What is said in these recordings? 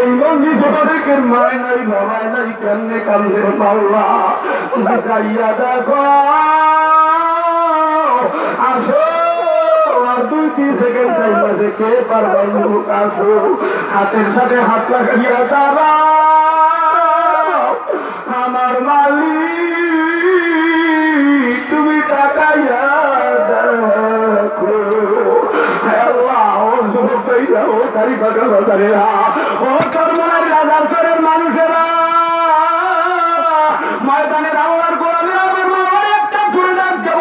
এই বন্ধু অনেকের মায় নাই বাবায় নাই কেমনে কান্দে মাওলা তুমি চাইয়া দেখো আসো আর 2-3 সেকেন্ড চাইবা যে কে পারবে মুখ আসো হাতের সাথে হাত লাগাইয়া দাঁড়া আমার মালিক তুমি তাকাইয়া দেখো আল্লাহ ও যুবক ভাইরা ও তারি বাগা বাজারেরা ও চরমনার রাজারচরের মানুষেরা ময়দানের আল্লাহর গোলামের আমার মামার একটা চুল ডাক দেব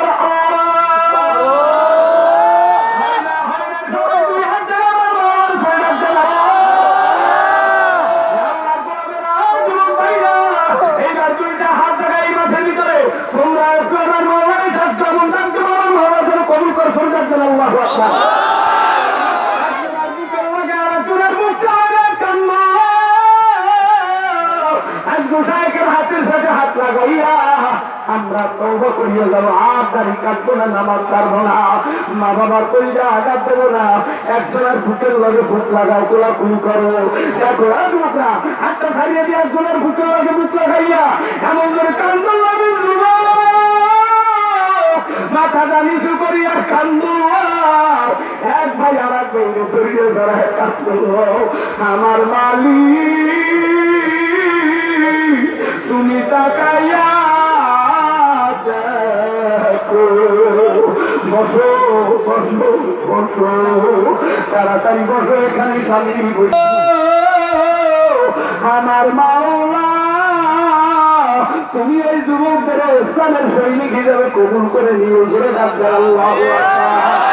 হাতের সাথে হাত লাগাইয়া আমরা তওবা করিয়া যাবো আর দাড়ি কাটবো না নামাজ ছাড়বো না মা বাবার কইরা আঘাত দেবো না একজনের ফুটের লগে ফুট লাগাও কোলাকুলি করো দেখো তোমরা হাতটা ছাড়িয়ে দিয়ে একজনের ফুটের লগে ফুট লাগাইয়া এমন করে কান্দন লাগে মাথাটা নিচু করিয়া কান্দন এক ভাই আর এক ভাই ধরিয়ে ধরা কান্দন আমার মালিক তুমি তাকাইয়া দেখো বসো বসো বসো তাড়াতাড়ি বসো এখানে সামনে আমার মাওলা তুমি এই যুবকদের ইসলামের সৈনিক হিসেবে কবুল করে নিয়ে জোরে ডাকবে আল্লাহু আকবার।